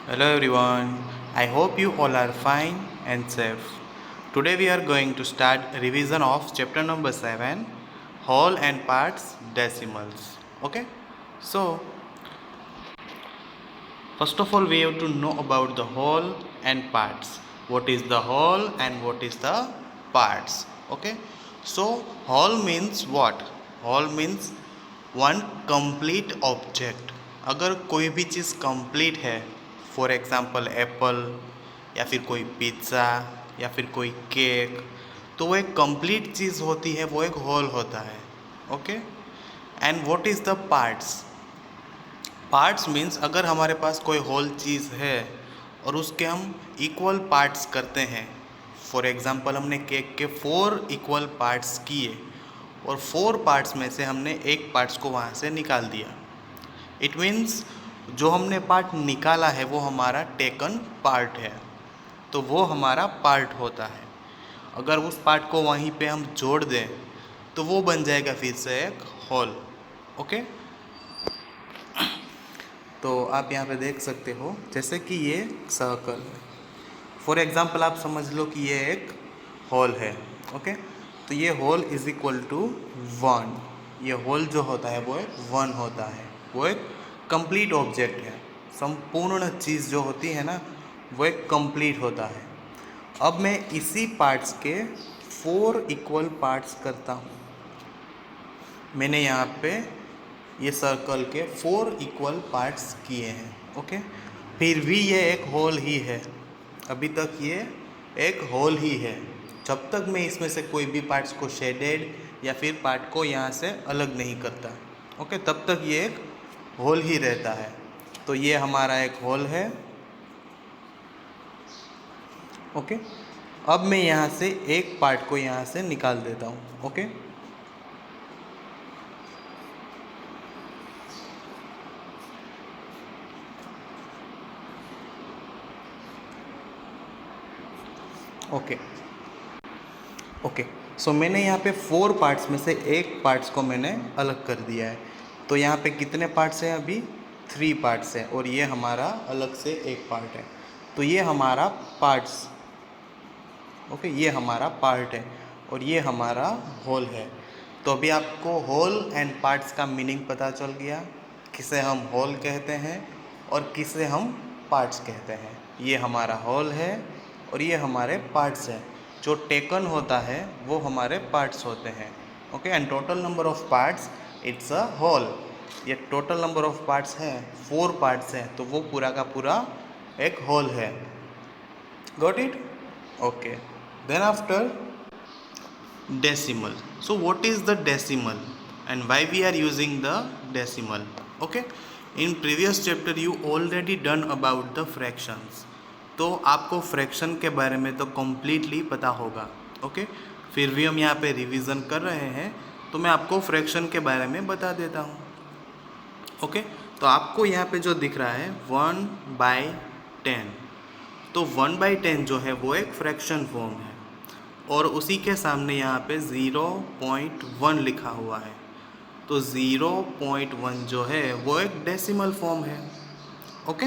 Hello everyone, I hope you all are fine and safe. Today we are going to start revision of chapter number 7 whole and parts decimals. Okay, so first of all we have to know about the whole and parts. What is the whole and what is the parts? Okay, so whole means what? Whole means one complete object. अगर कोई भी चीज़ complete है, for example Apple या फिर कोई pizza या फिर कोई केक, तो वो एक कंप्लीट चीज़ होती है, वो एक होल होता है. Okay. And what is the parts? Parts means अगर हमारे पास कोई होल चीज़ है और उसके हम इक्वल पार्ट्स करते हैं, फॉर एग्ज़ाम्पल हमने केक के 4 इक्वल पार्ट्स किए और 4 पार्ट्स में से हमने एक पार्ट्स को वहाँ से निकाल दिया. इट मीन्स जो हमने पार्ट निकाला है वो हमारा टेकन पार्ट है, तो वो हमारा पार्ट होता है. अगर उस पार्ट को वहीं पे हम जोड़ दें तो वो बन जाएगा फिर से एक होल. ओके. तो आप यहाँ पे देख सकते हो जैसे कि ये सर्कल है, फॉर एग्ज़ाम्पल आप समझ लो कि ये एक होल है. ओके. तो ये होल इज़ इक्वल टू 1. ये होल जो होता है वो एक 1 होता है, वो एक कंप्लीट ऑब्जेक्ट है. संपूर्ण चीज़ जो होती है ना वो एक कंप्लीट होता है. अब मैं इसी पार्ट्स के 4 इक्वल पार्ट्स करता हूँ. मैंने यहाँ पे ये सर्कल के 4 इक्वल पार्ट्स किए हैं. ओके. फिर भी ये एक होल ही है. अभी तक ये एक होल ही है जब तक मैं इसमें से कोई भी पार्ट्स को शेडेड या फिर पार्ट को यहाँ से अलग नहीं करता. ओके. तब तक ये एक होल ही रहता है. तो ये हमारा एक होल है. ओके. अब मैं यहाँ से एक पार्ट को यहाँ से निकाल देता हूँ. ओके. ओके. ओके. सो मैंने यहाँ पे 4 पार्ट्स में से एक पार्ट्स को मैंने अलग कर दिया है. तो यहाँ पे कितने पार्ट्स हैं? अभी 3 पार्ट्स हैं और ये हमारा अलग से एक पार्ट है. तो ये हमारा पार्ट्स. ओके. ये हमारा पार्ट है और ये हमारा होल है. तो अभी आपको होल एंड पार्ट्स का मीनिंग पता चल गया, किसे हम होल कहते हैं और किसे हम पार्ट्स कहते हैं. ये हमारा होल है और ये हमारे पार्ट्स हैं. जो टेकन होता है वो हमारे पार्ट्स होते हैं. Okay. And total number of parts it's a whole. ये टोटल नंबर ऑफ पार्ट्स हैं, 4 पार्ट्स हैं, तो वो पूरा का पूरा एक होल है. Got it? Okay. Then after decimal. So what is the decimal and why we are using the decimal? Okay. In previous chapter you already done about the fractions. तो आपको फ्रैक्शन के बारे में तो कम्प्लीटली पता होगा. Okay. फिर भी हम यहाँ पे रिवीजन कर रहे हैं तो मैं आपको फ्रैक्शन के बारे में बता देता हूँ. ओके. तो आपको यहाँ पे जो दिख रहा है 1/10, तो 1/10 जो है वो एक फ्रैक्शन फॉर्म है और उसी के सामने यहाँ पे 0.1 लिखा हुआ है. तो 0.1 जो है वो एक डेसिमल फॉर्म है. ओके.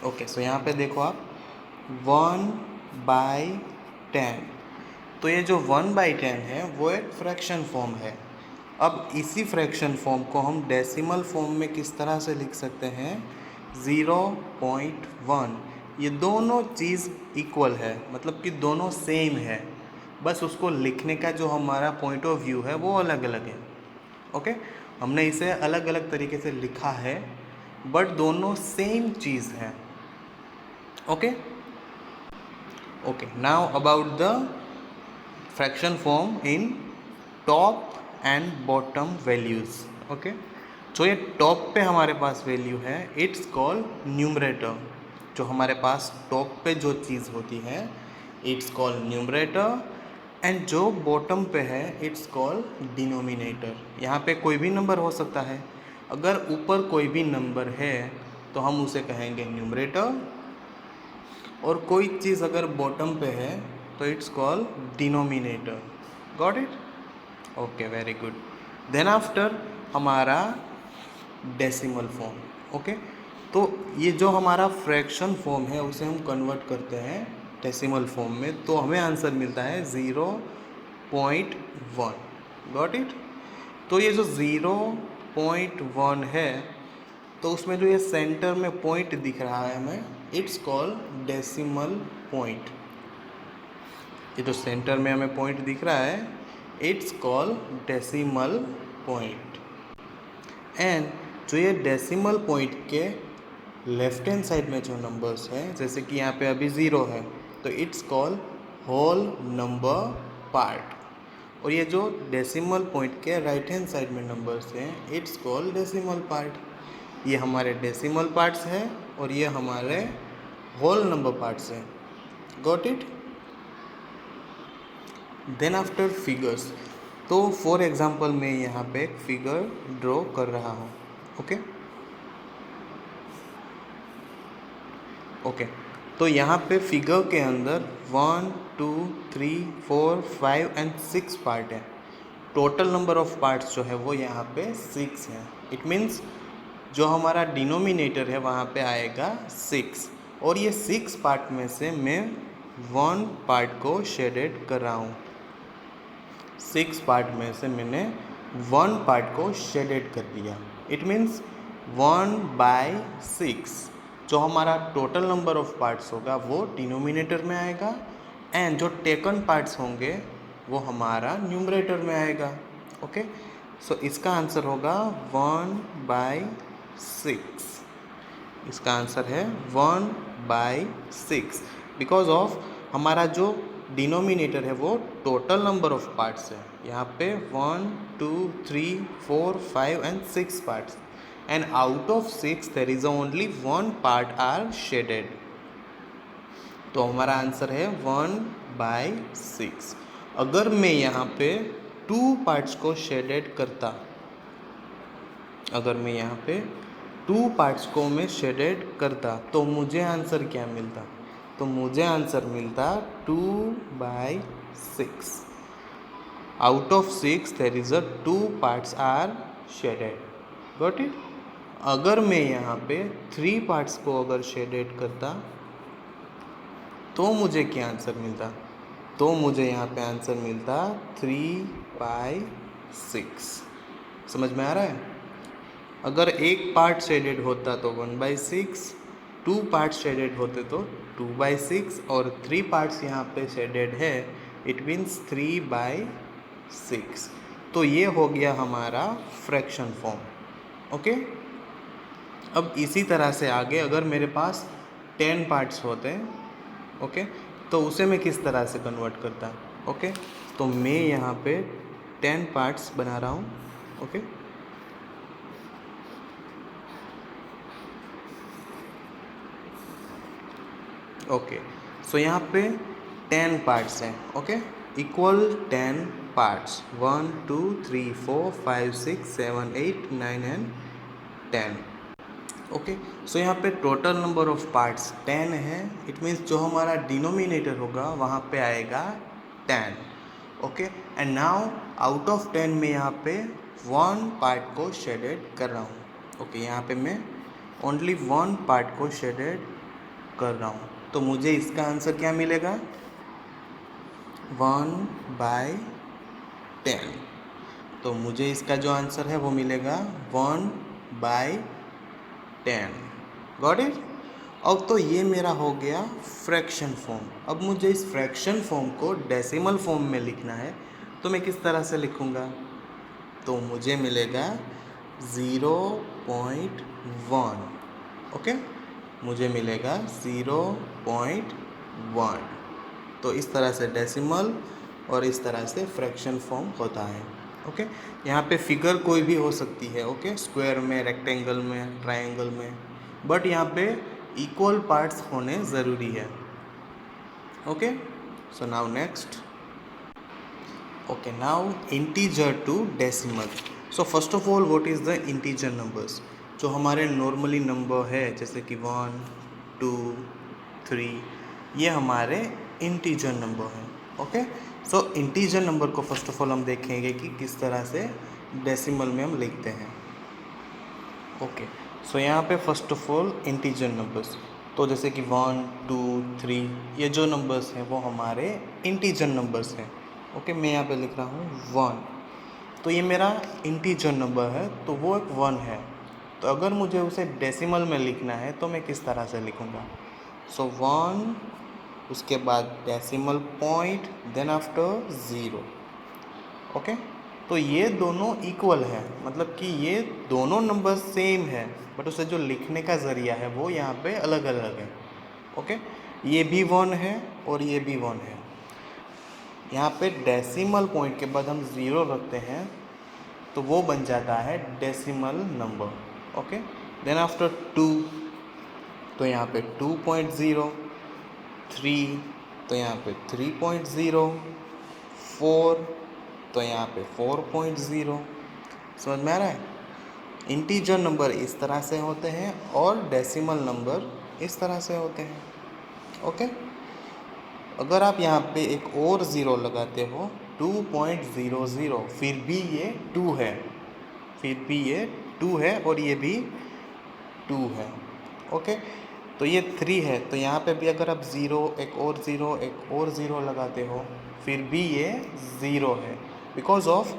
ओके. सो यहाँ पे देखो आप 1/10. तो ये जो 1/10 है वो एक फ्रैक्शन फॉर्म है. अब इसी फ्रैक्शन फॉर्म को हम डेसिमल फॉर्म में किस तरह से लिख सकते हैं? 0.1. ये दोनों चीज़ इक्वल है, मतलब कि दोनों सेम है, बस उसको लिखने का जो हमारा पॉइंट ऑफ व्यू है वो अलग अलग है. ओके. हमने इसे अलग अलग तरीके से लिखा है बट दोनों सेम चीज़ है. Okay. Okay. Now about the fraction form in top and bottom values. Okay. जो ये टॉप पे हमारे पास वैल्यू है इट्स कॉल्ड न्यूमरेटर. जो हमारे पास टॉप पे जो चीज़ होती है इट्स कॉल्ड न्यूमरेटर. एंड जो बॉटम पे है इट्स कॉल्ड डिनोमिनेटर. यहाँ पे कोई भी नंबर हो सकता है. अगर ऊपर कोई भी नंबर है तो हम उसे कहेंगे न्यूमरेटर, और कोई चीज़ अगर बॉटम पे है तो it's called denominator. Got it? Okay. Very good. Then after हमारा डेसिमल फॉर्म. ओके. तो ये जो हमारा फ्रैक्शन फॉर्म है उसे हम कन्वर्ट करते हैं डेसिमल फॉर्म में, तो हमें आंसर मिलता है 0.1। Got it. तो ये जो 0.1 है, तो उसमें जो ये सेंटर में पॉइंट दिख रहा है हमें, इट्स कॉल्ड डेसिमल पॉइंट। ये जो सेंटर में हमें पॉइंट दिख रहा है, it's called decimal point. And जो ये डेसिमल पॉइंट के लेफ्ट हैंड साइड में जो नंबर्स हैं, जैसे कि यहाँ पे अभी 0 है, तो it's called whole number part. और ये जो डेसिमल पॉइंट के राइट हैंड साइड में नंबर्स हैं, इट्स कॉल्ड डेसिमल पार्ट। ये हमारे डेसिमल पार्ट्स हैं और ये हमारे होल नंबर पार्ट्स हैं। Got it. Then after figures, तो फॉर एग्जांपल मैं यहाँ पे एक फिगर ड्रॉ कर रहा हूँ। ओके। तो यहाँ पे फिगर के अंदर 1 2 3 4 5 एंड 6 पार्ट है। टोटल नंबर ऑफ पार्ट्स जो है वो यहाँ पे 6 है। इट मीन्स जो हमारा डिनोमिनेटर है वहाँ पे आएगा 6, और ये 6 पार्ट में से मैं 1 पार्ट को शेडेड कर रहा हूँ। 6 पार्ट में से मैंने 1 पार्ट को शेडेड कर दिया। इट मीन्स 1/6 जो हमारा टोटल नंबर ऑफ पार्ट्स होगा वो डिनोमिनेटर में आएगा, एंड जो टेकन पार्ट्स होंगे वो हमारा न्यूमरेटर में आएगा। ओके। सो इसका आंसर होगा 1/6। इसका आंसर है 1/6, बिकॉज ऑफ हमारा जो डिनोमिनेटर है वो टोटल नंबर ऑफ पार्ट्स है। यहाँ पे 1 2 3 4 5 and 6 parts, and out of 6 there is only 1 part are shaded. तो हमारा आंसर है 1/6। अगर मैं यहाँ पे 2 पार्ट्स को शेडेड करता, अगर मैं यहाँ पे 2 पार्ट्स को मैं शेडेड करता, तो मुझे आंसर क्या मिलता? तो मुझे आंसर मिलता 2/6। Out of 6 there is a 2 parts are shaded. Got it. अगर मैं यहाँ पे 3 पार्ट्स को अगर शेडेड करता तो मुझे क्या आंसर मिलता? तो मुझे यहाँ पे आंसर मिलता 3/6। समझ में आ रहा है? अगर एक पार्ट शेडेड होता तो 1/6, 2 पार्ट शेडेड होते तो 2/6, और 3 पार्ट्स यहाँ पे शेडेड है, इट मीन्स 3/6। तो ये हो गया हमारा फ्रैक्शन फॉर्म। ओके। अब इसी तरह से आगे अगर मेरे पास 10 पार्ट्स होते हैं, ओके, तो उसे मैं किस तरह से कन्वर्ट करता? ओके। तो मैं यहाँ पे 10 पार्ट्स बना रहा हूँ। ओके। ओके। सो यहाँ पे 10 पार्ट्स हैं। Okay. Equal 10 parts, 1 2 3 4 5 6 7 8 9 and 10। Okay. So यहाँ पे टोटल नंबर ऑफ पार्ट्स 10 है। इट मीन्स जो हमारा डिनोमिनेटर होगा वहाँ पे आएगा 10। Okay. And now out of 10 में यहाँ पे 1 पार्ट को शेडेड कर रहा हूँ। ओके। यहाँ पे मैं ओनली 1 पार्ट को शेडेड कर रहा हूँ, तो मुझे इसका आंसर क्या मिलेगा? 1/10। तो मुझे इसका जो आंसर है वो मिलेगा 1/10। Got it. अब तो ये मेरा हो गया फ्रैक्शन फॉर्म। अब मुझे इस फ्रैक्शन फॉर्म को डेसिमल फॉर्म में लिखना है, तो मैं किस तरह से लिखूँगा? तो मुझे मिलेगा 0.1। ओके। मुझे मिलेगा 0.1। तो इस तरह से डेसिमल और इस तरह से फ्रैक्शन फॉर्म होता है। ओके। यहाँ पे फिगर कोई भी हो सकती है। ओके। स्क्वायर में, रेक्टेंगल में, ट्रायंगल में, बट यहाँ पे इक्वल पार्ट्स होने ज़रूरी है। Okay. So now next. Okay. Now integer to decimal. So first of all what is the integer numbers? जो हमारे नॉर्मली नंबर है जैसे कि 1 2 3, ये हमारे इंटीजर नंबर हैं। ओके। सो इंटीजर नंबर को फर्स्ट ऑफ ऑल हम देखेंगे कि किस तरह से डेसिमल में हम लिखते हैं। ओके। सो यहाँ पे first of all integer numbers, तो जैसे कि 1 2 3 ये जो नंबर्स हैं वो हमारे इंटीजर नंबर्स हैं। ओके, मैं यहाँ पे लिख रहा हूँ 1, तो ये मेरा इंटीजर नंबर है, तो वो एक 1 है। तो अगर मुझे उसे डेसिमल में लिखना है तो मैं किस तरह से लिखूँगा? सो 1, उसके बाद decimal point, then after 0। Okay, तो ये दोनों इक्वल है, मतलब कि ये दोनों नंबर सेम है, बट उसे जो लिखने का ज़रिया है वो यहाँ पे अलग अलग है। ओके, ये भी 1 है और ये भी 1 है। यहाँ पे डेसिमल पॉइंट के बाद हम 0 रखते हैं तो वो बन जाता है decimal number. Okay, then after 2, तो यहाँ पे 2.0, 3 तो यहाँ पे 3.0, 4 तो यहाँ पे 4.0। समझ में आ रहा है? इंटीजर नंबर इस तरह से होते हैं और डेसिमल नंबर इस तरह से होते हैं। ओके, अगर आप यहाँ पे एक और ज़ीरो लगाते हो 2.00, फिर भी ये 2 है, फिर भी ये 2 है और ये भी 2 है। ओके, तो ये 3 है, तो यहाँ पे भी अगर आप ज़ीरो, एक और ज़ीरो, एक और ज़ीरो लगाते हो फिर भी ये 0 है, बिकॉज ऑफ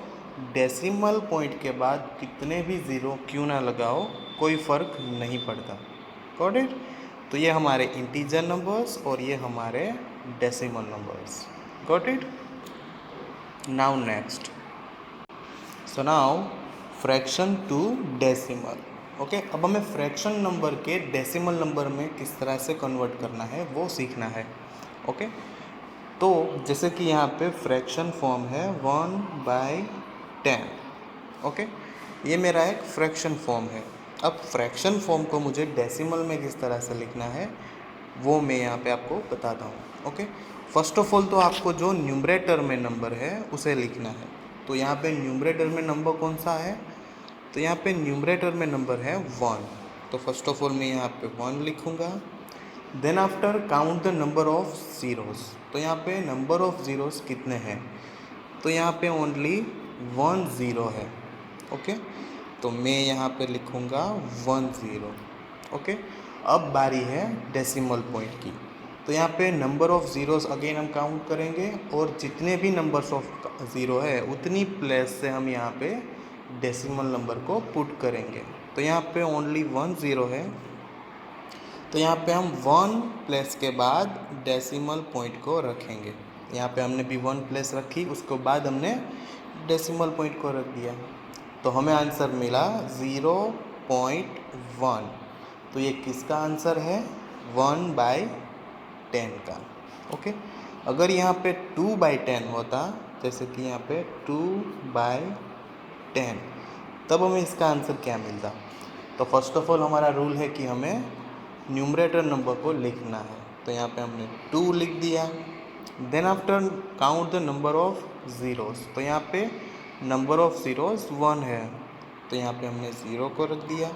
डेसिमल पॉइंट के बाद कितने भी ज़ीरो क्यों ना लगाओ कोई फ़र्क नहीं पड़ता। Got it? तो ये हमारे इंटीजर नंबर्स और ये हमारे decimal numbers. Got it? Now next, so now fraction to decimal. Okay, अब हमें फ्रैक्शन नंबर के डेसिमल नंबर में किस तरह से कन्वर्ट करना है वो सीखना है। ओके, तो जैसे कि यहाँ पे फ्रैक्शन फॉर्म है 1/10। ओके, ये मेरा एक फ्रैक्शन फॉर्म है। अब फ्रैक्शन फॉर्म को मुझे डेसिमल में किस तरह से लिखना है वो मैं यहाँ पे आपको बताता हूँ। ओके, फर्स्ट ऑफ ऑल तो आपको जो न्यूमरेटर में नंबर है उसे लिखना है। तो यहाँ पे न्यूमरेटर में नंबर कौन सा है? तो यहाँ पे न्यूमरेटर में नंबर है 1, तो फर्स्ट ऑफ ऑल मैं यहाँ पे 1 लिखूँगा। Then after count the number of zeros, तो यहाँ पे नंबर ऑफ ज़ीरोस कितने हैं? तो यहाँ पे ओनली 1 ज़ीरो है। ओके, तो मैं यहाँ पे लिखूँगा 1 ज़ीरो। ओके, अब बारी है डेसिमल पॉइंट की। तो यहाँ पे नंबर ऑफ़ ज़ीरोस अगेन हम काउंट करेंगे और जितने भी नंबर्स ऑफ ज़ीरो है उतनी प्लेस से हम यहाँ पे डेसिमल नंबर को पुट करेंगे। तो यहाँ पे ओनली 1 ज़ीरो है, तो यहाँ पे हम 1 प्लेस के बाद डेसिमल पॉइंट को रखेंगे। यहाँ पे हमने भी 1 प्लेस रखी, उसके बाद हमने डेसिमल पॉइंट को रख दिया, तो हमें आंसर मिला 0.1। तो ये किसका आंसर है? 1/10 का। ओके, अगर यहाँ पे 2/10 होता, जैसे कि यहाँ पे 2/10, तब हमें इसका आंसर क्या मिलता? तो फर्स्ट ऑफ ऑल हमारा रूल है कि हमें न्यूमरेटर नंबर को लिखना है, तो यहाँ पे हमने 2 लिख दिया। Then after count the number of zeros, तो यहाँ पे नंबर ऑफ ज़ीरोस 1 है, तो यहाँ पे हमने 0 को रख दिया।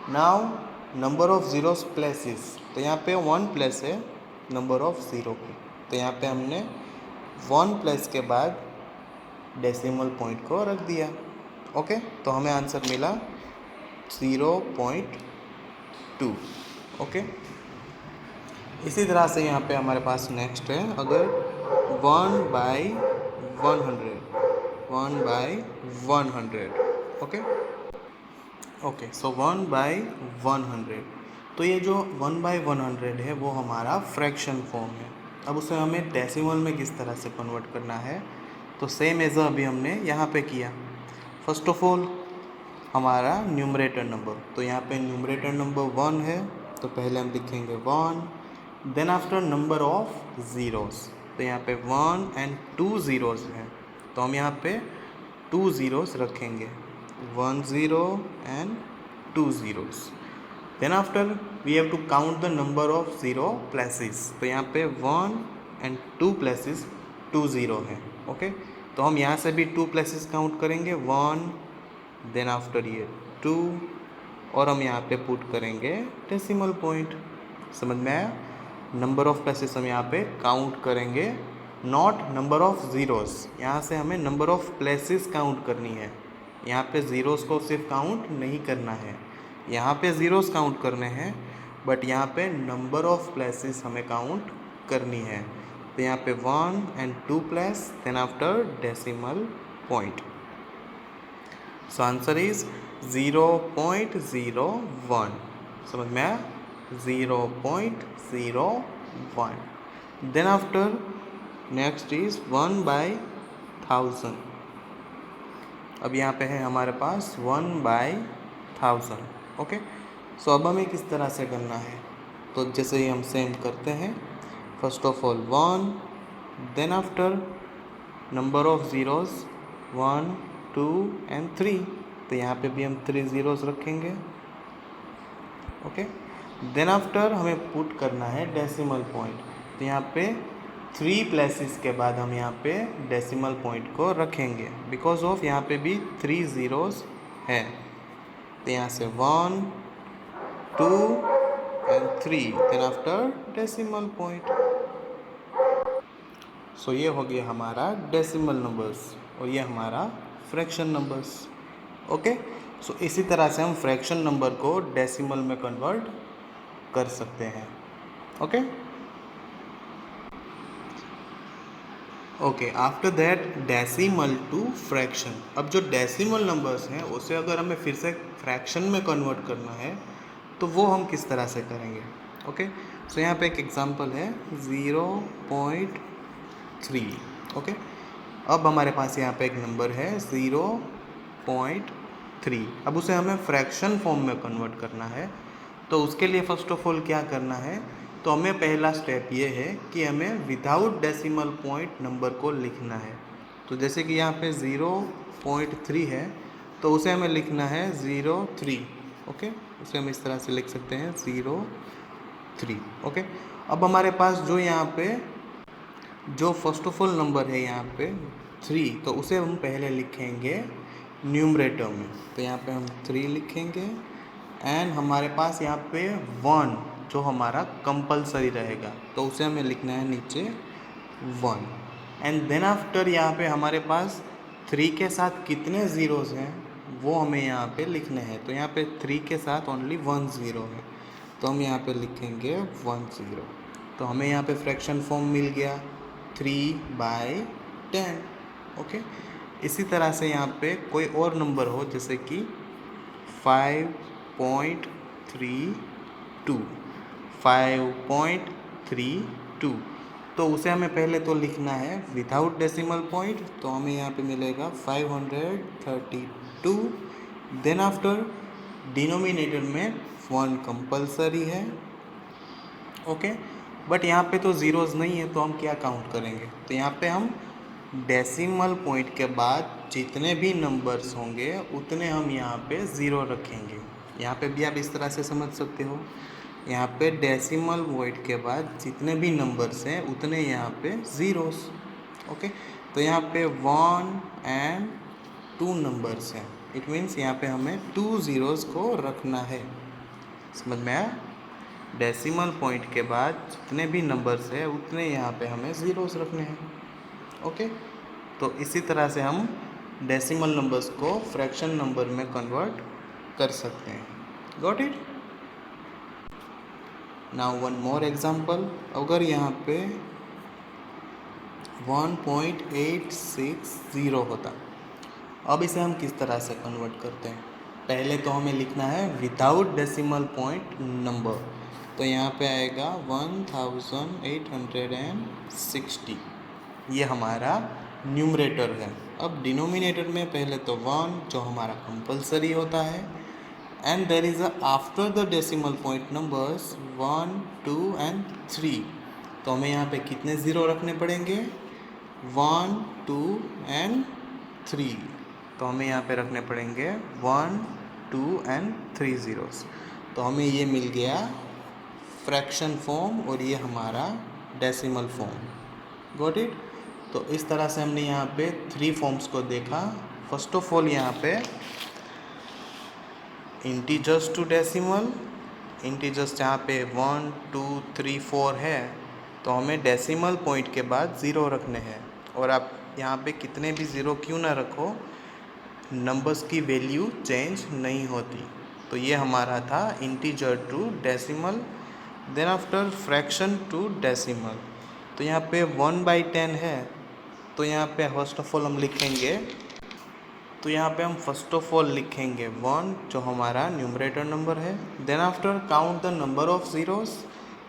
Now number of zeros places, तो यहाँ पे 1 प्लेस है नंबर ऑफ ज़ीरो की, तो यहाँ पे हमने 1 प्लेस के बाद डेसिमल पॉइंट को रख दिया। ओके, तो हमें आंसर मिला 0.2। ओके, इसी तरह से यहाँ पे हमारे पास नेक्स्ट है, अगर 1/100, 1/100। ओके ओके, सो 1/100, तो ये जो 1/100 है वो हमारा फ्रैक्शन फॉर्म है। अब उसे हमें डेसिमल में किस तरह से कन्वर्ट करना है, तो सेम एज अभी हमने यहाँ पे किया। फर्स्ट ऑफ ऑल हमारा न्यूमरेटर नंबर, तो यहाँ पे न्यूमरेटर नंबर 1 है, तो पहले हम लिखेंगे 1। Then after number of zeros, तो यहाँ पे 1 एंड 2 ज़ीरोस हैं, तो हम यहाँ पे 2 ज़ीरोस रखेंगे, 1 zero and 2 zeros. Then after we have to count the number of zero places, तो यहाँ पे 1 एंड 2 प्लेसेस 2 ज़ीरो हैं। ओके, तो हम यहाँ से भी 2 प्लेसेस काउंट करेंगे, 1, देन आफ्टर ये 2, और हम यहाँ पे पुट करेंगे डेसिमल पॉइंट। समझ में आया? नंबर ऑफ प्लेसेस हम यहाँ पे काउंट करेंगे, नॉट नंबर ऑफ ज़ीरोस। यहाँ से हमें नंबर ऑफ प्लेसेस काउंट करनी है, यहाँ पे ज़ीरोस को सिर्फ काउंट नहीं करना है। यहाँ पे ज़ीरोस काउंट करने हैं, बट यहाँ पे नंबर ऑफ प्लेसेस हमें काउंट करनी है। तो यहाँ पे 1 and 2 place, then after decimal point. So answer is 0.01। समझ में आया? 0.01। देन आफ्टर नेक्स्ट इज 1/1000। अब यहाँ पे है हमारे पास 1/1000। ओके, सो अब हमें किस तरह से करना है? तो जैसे ही हम सेम करते हैं, first of all 1, then after number of zeros 1, 2 and 3। तो यहाँ पे भी हम 3 ज़ीरोज़ रखेंगे। ओके, देन आफ्टर हमें पुट करना है डेसिमल पॉइंट। तो यहाँ पे 3 प्लेसेस के बाद हम यहाँ पे डेसिमल पॉइंट को रखेंगे, बिकॉज ऑफ यहाँ पे भी 3 ज़ीरोज़ है। तो यहाँ से 1, 2 and 3, then after decimal point. So ये हो गया हमारा डेसिमल नंबर्स और ये हमारा फ्रैक्शन नंबर्स। ओके, सो इसी तरह से हम फ्रैक्शन नंबर को डेसिमल में कन्वर्ट कर सकते हैं। Okay okay, after that decimal to fraction. अब जो डेसिमल नंबर्स हैं उसे अगर हमें फिर से फ्रैक्शन में कन्वर्ट करना है तो वो हम किस तरह से करेंगे? ओके, सो यहाँ पे एक एग्जांपल है 0.3। ओके, अब हमारे पास यहाँ पे एक नंबर है 0.3। अब उसे हमें फ्रैक्शन फॉर्म में कन्वर्ट करना है। तो उसके लिए फ़र्स्ट ऑफ ऑल क्या करना है? तो हमें पहला स्टेप ये है कि हमें विदाउट डेसिमल पॉइंट नंबर को लिखना है। तो जैसे कि यहाँ पे 0.3 है, तो उसे हमें लिखना है 0.3। ओके, उसे हम इस तरह से लिख सकते हैं 0.3। ओके, अब हमारे पास जो यहाँ पे जो फर्स्ट ऑफ ऑल नंबर है यहाँ पे 3, तो उसे हम पहले लिखेंगे न्यूमरेटर में। तो यहाँ पे हम 3 लिखेंगे एंड हमारे पास यहाँ पे 1 जो हमारा कंपलसरी रहेगा, तो उसे हमें लिखना है नीचे 1। एंड देन आफ्टर यहाँ पे हमारे पास 3 के साथ कितने ज़ीरोज़ हैं वो हमें यहाँ पे लिखने हैं। तो यहाँ पे 3 के साथ ओनली 1 ज़ीरो है, तो हम यहाँ पे लिखेंगे 1 ज़ीरो। तो हमें यहाँ पे फ्रैक्शन फॉर्म मिल गया 3/10। ओके, इसी तरह से यहाँ पे कोई और नंबर हो जैसे कि 5.32 5.32, तो उसे हमें पहले तो लिखना है विदाउट डेसिमल पॉइंट। तो हमें यहाँ पे मिलेगा 532। देन आफ्टर डिनोमिनेटर में 1 कंपलसरी है। ओके, बट यहाँ पे तो ज़ीरोज़ नहीं है, तो हम क्या काउंट करेंगे? तो यहाँ पे हम डेसिमल पॉइंट के बाद जितने भी नंबर्स होंगे उतने हम यहाँ पे ज़ीरो रखेंगे। यहाँ पे भी आप इस तरह से समझ सकते हो, यहाँ पे डेसिमल पॉइंट के बाद जितने भी नंबर्स हैं उतने यहाँ पे ज़ीरोस। ओके, तो यहाँ पे 1 and 2 नंबर्स हैं, इट मीन्स यहाँ पे हमें 2 ज़ीरोज़ को रखना है। समझ में आया? डेसिमल पॉइंट के बाद जितने भी नंबर्स हैं उतने यहाँ पे हमें ज़ीरोज़ रखने हैं। ओके, तो इसी तरह से हम डेसिमल नंबर्स को फ्रैक्शन नंबर में कन्वर्ट कर सकते हैं। Got it? Now one more example. अगर यहाँ पे 1.860 होता, अब इसे हम किस तरह से कन्वर्ट करते हैं? पहले तो हमें लिखना है विदाउट डेसिमल पॉइंट नंबर। तो यहाँ पे आएगा 1860, ये हमारा न्यूमरेटर है। अब डिनोमिनेटर में पहले तो 1 जो हमारा कंपलसरी होता है, and there is after the decimal point numbers 1, 2 and 3। तो हमें यहाँ पे कितने ज़ीरो रखने पड़ेंगे? 1, 2 and 3। तो हमें यहाँ पे रखने पड़ेंगे 1, 2 and 3 ज़ीरोज़। तो हमें ये मिल गया फ्रैक्शन फॉर्म और ये हमारा डेसिमल फॉर्म। Got it? तो इस तरह से हमने यहाँ पे 3 फॉर्म्स को देखा। फर्स्ट ऑफ ऑल यहाँ पे इंटीजर्स टू डेसिमल, इंटीजर्स जहाँ पे 1, 2, 3, 4 है, तो हमें डेसिमल पॉइंट के बाद ज़ीरो रखने हैं। और आप यहाँ पे कितने भी ज़ीरो क्यों ना रखो, नंबर्स की वैल्यू चेंज नहीं होती। तो ये हमारा था integer to decimal. Then after fraction to decimal. तो यहाँ पे 1/10 है, तो यहाँ पे फर्स्ट ऑफ ऑल हम लिखेंगे, तो यहाँ पे हम फर्स्ट ऑफ ऑल लिखेंगे 1 जो हमारा न्यूमरेटर नंबर है। Then after count the number of zeros,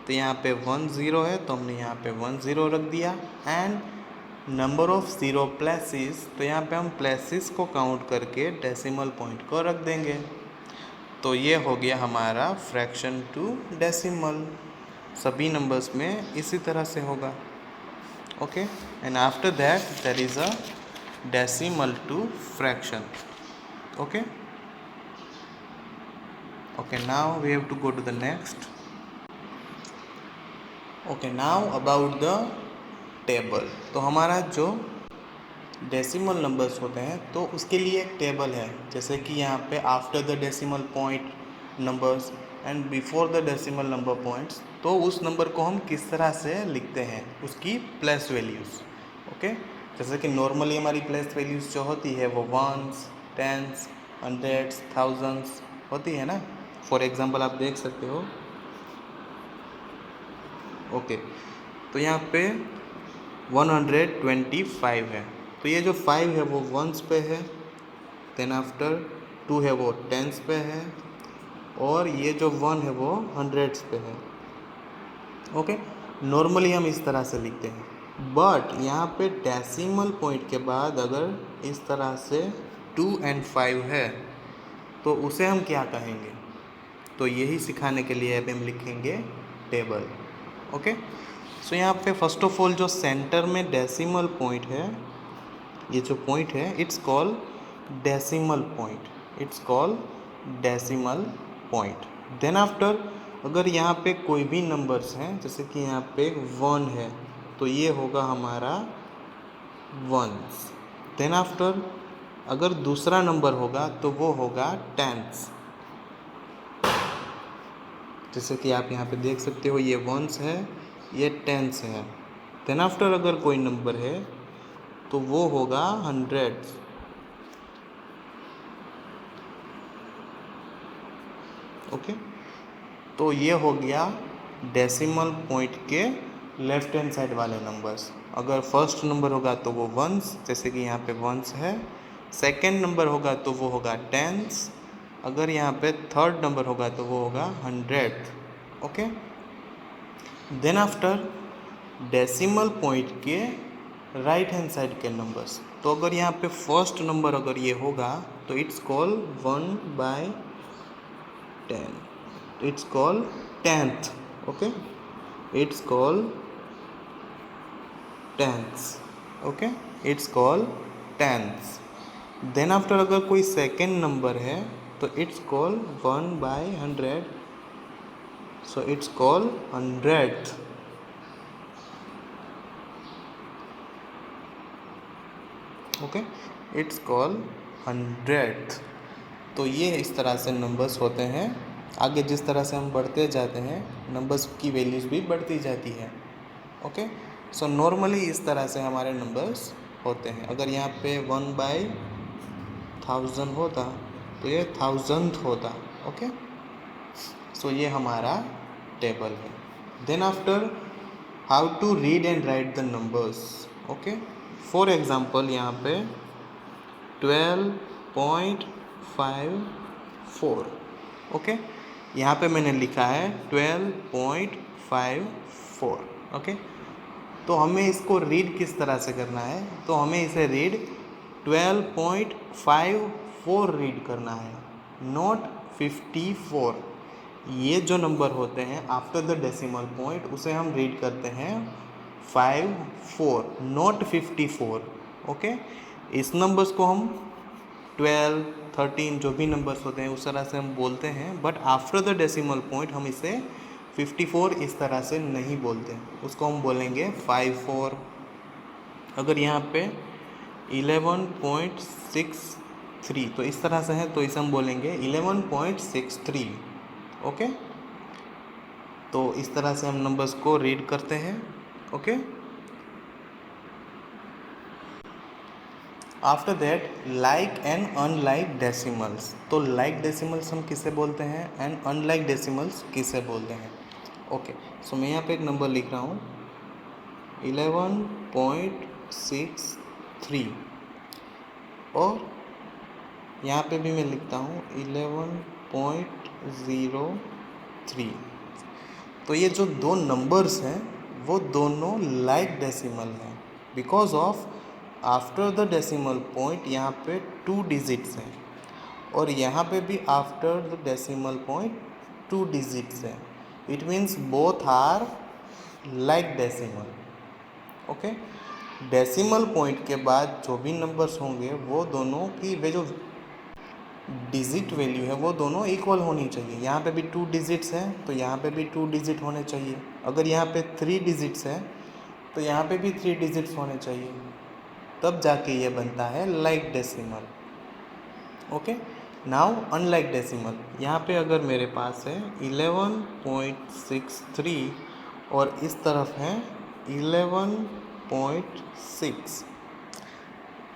तो यहाँ पे 1 0 है तो हमने यहाँ पे 1 0 रख दिया। And number of zero places, तो यहाँ पे हम प्लेसेस को काउंट करके डेसिमल पॉइंट को रख देंगे। तो ये हो गया हमारा फ्रैक्शन टू डेसिमल। सभी नंबर्स में इसी तरह से होगा। Okay, and after that there is a decimal to fraction. Okay, now we have to go to the next. Now about the table. तो हमारा जो डेसिमल नंबर्स होते हैं तो उसके लिए एक टेबल है, जैसे कि यहाँ पे after the decimal point numbers and before the decimal number points, तो उस नंबर को हम किस तरह से लिखते हैं, उसकी प्लेस वैल्यूज़। ओके, जैसे कि नॉर्मली हमारी प्लेस वैल्यूज़ जो होती है वो वंस, टेंस, हंड्रेड्स, थाउजेंड्स होती है ना। फॉर एग्जांपल आप देख सकते हो। ओके, तो यहाँ पे 125 है, तो ये जो 5 है वो वंस पे है, देन आफ्टर 2 है वो टेंस पे है, और ये जो 1 है वो हंड्रेड्स पे है। ओके, नॉर्मली हम इस तरह से लिखते हैं, बट यहाँ पे डेसिमल पॉइंट के बाद अगर इस तरह से 2 और 5 है तो उसे हम क्या कहेंगे, तो यही सिखाने के लिए अब हम लिखेंगे टेबल। ओके, सो यहाँ पे फर्स्ट ऑफ ऑल जो सेंटर में डेसिमल पॉइंट है, ये जो पॉइंट है it's called decimal point, it's called decimal point. Then after अगर यहाँ पे कोई भी नंबर्स हैं, जैसे कि यहाँ पे 1 है तो ये होगा हमारा वंस। देन आफ्टर अगर दूसरा नंबर होगा तो वो होगा टेंस, जैसे कि आप यहाँ पे देख सकते हो ये वंस है, ये टेंस है। देन आफ्टर अगर कोई नंबर है तो वो होगा हंड्रेड्स। ओके, तो ये हो गया डेसिमल पॉइंट के लेफ्ट हैंड साइड वाले नंबर्स। अगर फर्स्ट नंबर होगा तो वो वंस, जैसे कि यहाँ पे वंस है। सेकंड नंबर होगा तो वो होगा टेंस। अगर यहाँ पे थर्ड नंबर होगा तो वो होगा hundred. Okay, then after decimal point के राइट हैंड साइड के नंबर्स, तो अगर यहाँ पे फर्स्ट नंबर अगर ये होगा तो it's called 1/10, it's called 10th. Okay, it's called 10th. Okay, it's called 10th. Then after अगर कोई सेकेंड नंबर है तो it's called 1/100, so it's called 100th. Okay, it's called 100th. तो ये इस तरह से नंबर्स होते हैं। आगे जिस तरह से हम बढ़ते जाते हैं नंबर्स की वैल्यूज़ भी बढ़ती जाती है। ओके, सो नॉर्मली इस तरह से हमारे नंबर्स होते हैं। अगर यहाँ पे 1/1000 होता तो ये 1000th होता। ओके, सो ये हमारा टेबल है। Then after how to read and write the numbers. Okay, for example यहाँ पे 12.54। ओके, यहाँ पे मैंने लिखा है 12.54। ओके, तो हमें इसको रीड किस तरह से करना है, तो हमें इसे रीड 12.54 रीड करना है, नॉट 54। ये जो नंबर होते हैं आफ्टर द डेसिमल पॉइंट उसे हम रीड करते हैं 54, नॉट 54। ओके, इस नंबर्स को हम 12, 13 जो भी नंबर्स होते हैं उस तरह से हम बोलते हैं, but after the decimal point हम इसे 54 इस तरह से नहीं बोलते, उसको हम बोलेंगे 54। अगर यहाँ पे 11.63 तो इस तरह से है तो इसे हम बोलेंगे 11.63। ओके, तो इस तरह से हम नंबर्स को रीड करते हैं। Okay, after that like and unlike decimals. तो लाइक डेसिमल्स हम किसे बोलते हैं एंड अनलाइक डेसिमल्स किसे बोलते हैं? ओके, सो मैं यहाँ पे एक नंबर लिख रहा हूँ 11.63 और यहाँ पे भी मैं लिखता हूँ 11.03। तो ये जो दो नंबर्स हैं वो दोनों लाइक डेसिमल हैं because of after the decimal point यहाँ पे 2 डिजिट्स हैं और यहाँ पे भी after the decimal point 2 digits हैं। It means both are like decimal. Okay, decimal point के बाद जो भी नंबर्स होंगे वो दोनों की वे जो डिजिट वैल्यू है वो दोनों इक्वल होनी चाहिए। यहाँ पे भी 2 डिजिट्स हैं तो यहाँ पे भी 2 डिजिट होने चाहिए। अगर यहाँ पे 3 डिजिट्स हैं तो यहाँ पे भी 3 डिजिट्स होने चाहिए, तब जाके ये बनता है like decimal. Okay, now unlike decimal. यहाँ पे अगर मेरे पास है 11.63 और इस तरफ है 11.6,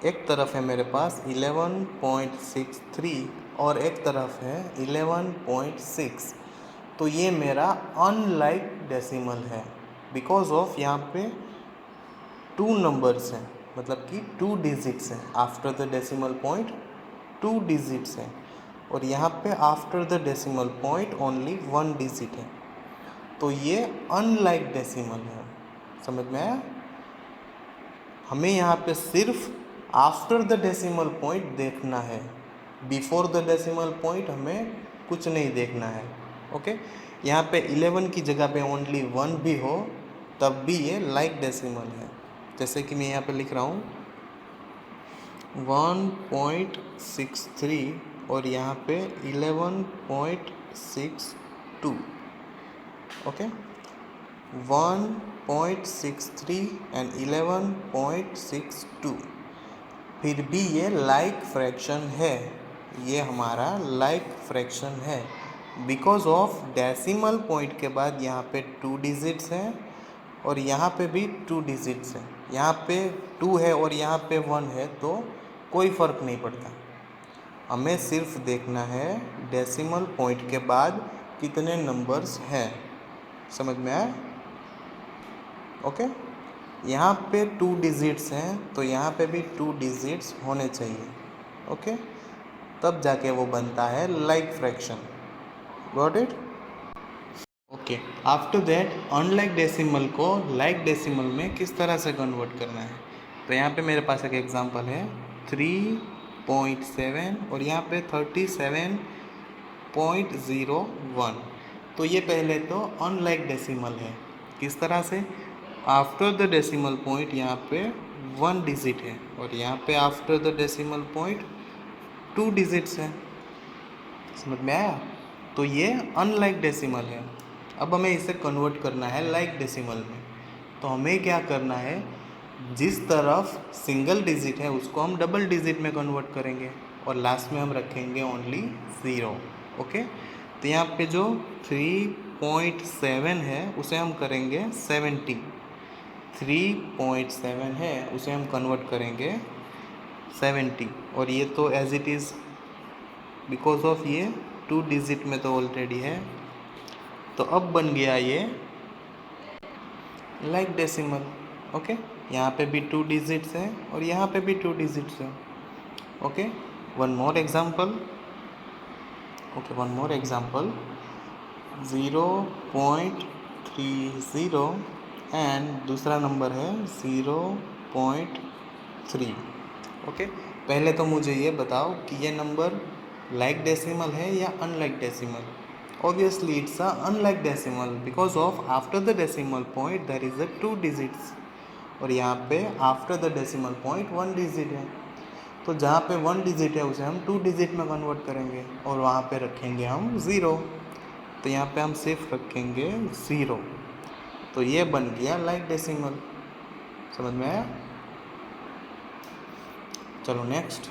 एक तरफ है मेरे पास 11.63 और एक तरफ है 11.6, तो ये मेरा अनलाइक डेसिमल है बिकॉज ऑफ यहाँ पे 2 नंबर्स हैं, मतलब कि 2 डिजिट्स हैं। After the decimal point 2 digits हैं और यहाँ पे after the decimal point only 1 digit है, तो ये अनलाइक डेसिमल है। समझ में आया? हमें यहाँ पे सिर्फ आफ्टर द डेसिमल पॉइंट देखना है, बिफोर द डेसिमल पॉइंट हमें कुछ नहीं देखना है। ओके, यहाँ पे 11 की जगह पे ओनली 1 भी हो तब भी ये लाइक डेसिमल है। जैसे कि मैं यहाँ पे लिख रहा हूँ 1.63 और यहाँ पे 11.62। ओके, 1.63 एंड 11.62, फिर भी ये लाइक फ्रैक्शन है, ये हमारा लाइक फ्रैक्शन है बिकॉज ऑफ डेसिमल पॉइंट के बाद यहाँ पे 2 डिजिट्स हैं और यहाँ पे भी 2 डिजिट्स हैं। यहाँ पे 2 है और यहाँ पे 1 है तो कोई फ़र्क नहीं पड़ता। हमें सिर्फ देखना है डेसिमल पॉइंट के बाद कितने नंबर्स हैं। समझ में आया? ओके, यहाँ पे 2 डिजिट्स हैं तो यहाँ पे भी 2 डिजिट्स होने चाहिए। ओके, तब जाके वो बनता है like fraction. Got it? Okay, after that unlike decimal को लाइक डेसिमल में किस तरह से कन्वर्ट करना है? तो यहाँ पे मेरे पास एक एग्जांपल है 3.7 और यहाँ पे 37.01। तो ये पहले तो अनलाइक डेसिमल है। किस तरह से? आफ्टर द डेसिमल पॉइंट यहाँ पे 1 डिजिट है और यहाँ पे after the decimal point 2 digits हैं। समझ में आया? तो ये अनलाइक डेसिमल है। अब हमें इसे कन्वर्ट करना है लाइक डेसिमल में। तो हमें क्या करना है, जिस तरफ सिंगल डिजिट है उसको हम डबल डिजिट में कन्वर्ट करेंगे और लास्ट में हम रखेंगे ओनली 0। ओके, तो यहाँ पे जो 3.7 है उसे हम करेंगे 70। 3.7 है उसे हम कन्वर्ट करेंगे 70 और ये तो as it is because of ये 2 डिजिट में तो ऑलरेडी है, तो अब बन गया ये लाइक डेसिमल। ओके, यहाँ पे भी 2 डिजिट्स हैं और यहाँ पे भी 2 डिजिट्स हैं। Okay, one more example. Okay, one more example 0.30 and दूसरा नंबर है 0.3। ओके, पहले तो मुझे ये बताओ कि ये नंबर लाइक डेसिमल है या unlike decimal? Obviously it's a unlike decimal because of after the decimal point there is a 2 digits और यहाँ पे after the decimal point 1 digit है। तो जहाँ पे 1 डिजिट है उसे हम 2 डिजिट में कन्वर्ट करेंगे और वहाँ पे रखेंगे हम 0। तो यहाँ पे हम सिर्फ रखेंगे 0, तो ये बन गया लाइक डेसिमल। समझ में आया? चलो नेक्स्ट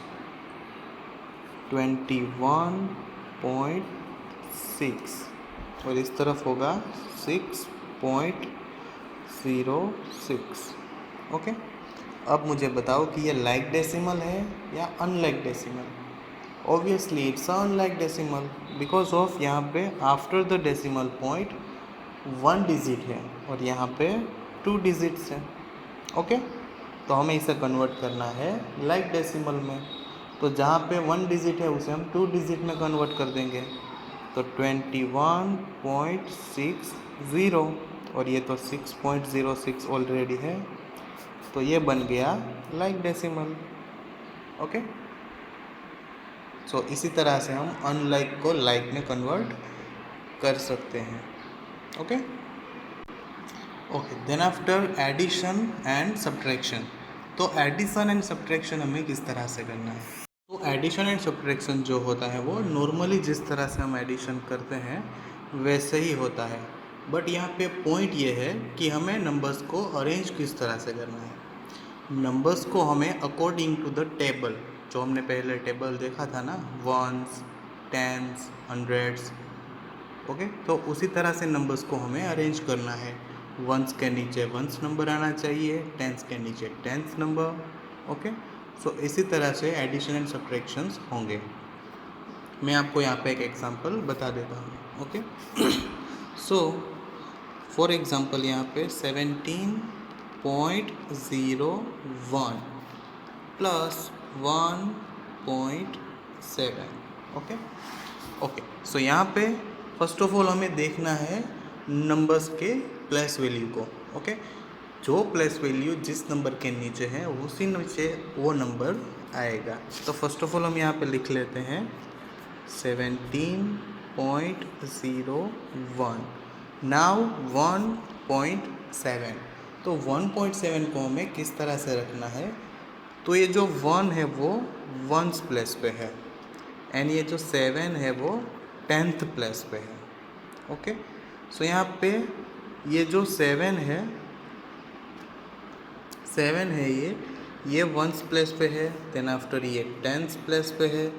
21.6 और इस तरफ होगा 6.06। ओके, अब मुझे बताओ कि ये लाइक डेसिमल है या unlike decimal. Obviously it's unlike decimal because of यहाँ पे after the decimal point 1 digit है और यहाँ पे 2 डिजिट्स हैं। ओके, तो हमें इसे कन्वर्ट करना है लाइक डेसिमल में। तो जहाँ पे 1 डिजिट है उसे हम 2 डिजिट में कन्वर्ट कर देंगे। तो 21.60 और ये तो 6.06 ऑलरेडी है, तो ये बन गया लाइक डेसिमल। ओके, सो इसी तरह से हम अनलाइक को लाइक में कन्वर्ट कर सकते हैं। Okay okay, then after addition and subtraction. तो एडिशन एंड सब्ट्रैक्शन हमें किस तरह से करना है? तो एडिशन एंड सब्ट्रैक्शन जो होता है वो नॉर्मली जिस तरह से हम एडिशन करते हैं वैसे ही होता है, बट यहाँ पे पॉइंट ये है कि हमें नंबर्स को अरेंज किस तरह से करना है। नंबर्स को हमें अकॉर्डिंग टू द टेबल, जो हमने पहले टेबल देखा था ना, वंस, टेंस, हंड्रेड्स। ओके, तो उसी तरह से नंबर्स को हमें अरेंज करना है। वंस के नीचे वंस नंबर आना चाहिए, टेंस के नीचे टेंस नंबर। ओके, सो इसी तरह से एडिशन एंड सब्ट्रैक्शंस होंगे। मैं आपको यहाँ पे एक एग्जांपल बता देता हूँ। ओके, सो फॉर एग्जांपल यहाँ पे 17.01 प्लस 1.7। ओके ओके, सो यहाँ पे फर्स्ट ऑफ ऑल हमें देखना है नंबर्स के प्लेस वैल्यू को। ओके, जो प्लेस वैल्यू जिस नंबर के नीचे है उसी नीचे वो नंबर आएगा। तो फर्स्ट ऑफ ऑल हम यहाँ पे लिख लेते हैं 17.01। नाउ 1.7। तो 1.7 को हमें किस तरह से रखना है? तो ये जो 1 है वो वंस प्लेस पे है एंड ये जो 7 है वो 10th प्लेस पे है। ओके, सो यहाँ पे ये जो 7 है ये वंस प्लेस पे है, देन आफ्टर ये 10th प्लेस पे है,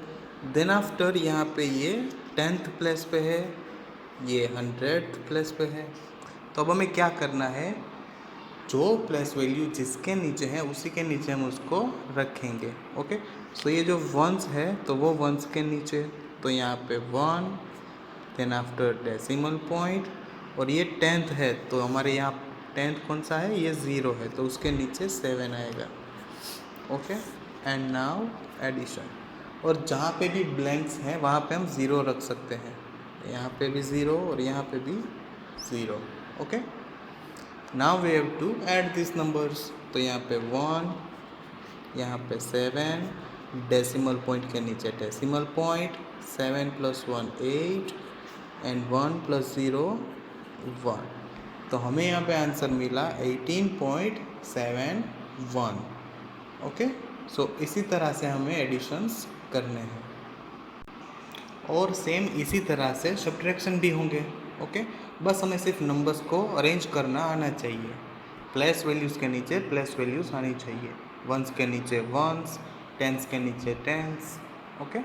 देन आफ्टर यहाँ पे ये 10th प्लेस पे है, ये 100th प्लेस पे है। तो अब हमें क्या करना है? जो प्लेस वैल्यू जिसके नीचे है उसी के नीचे हम उसको रखेंगे। ओके, सो ये जो वंस है तो वो वंस के नीचे, तो यहाँ पे 1, देन आफ्टर डेसिमल पॉइंट, और ये 10th है तो हमारे यहाँ 10th कौन सा है? ये 0 है, तो उसके नीचे 7 आएगा। Okay, and now addition. और जहाँ पे भी ब्लैंक्स हैं वहाँ पे हम 0 रख सकते हैं। यहाँ पे भी 0 और यहाँ पे भी 0। Okay, now we have to add this numbers. तो यहाँ पे 1, यहाँ पे 7, डेसिमल पॉइंट के नीचे डेसिमल पॉइंट, 7 + 1 8 एंड 1 + 0 1। तो हमें यहाँ पे आंसर मिला 18.71। ओके, सो इसी तरह से हमें एडिशंस करने हैं और सेम इसी तरह से सब्ट्रैक्शन भी होंगे। ओके, बस हमें सिर्फ नंबर्स को अरेंज करना आना चाहिए। प्लेस वैल्यूज़ के नीचे प्लेस वैल्यूज़ आनी चाहिए, वंस के नीचे वंस, टेंस के नीचे टेंस। ओके।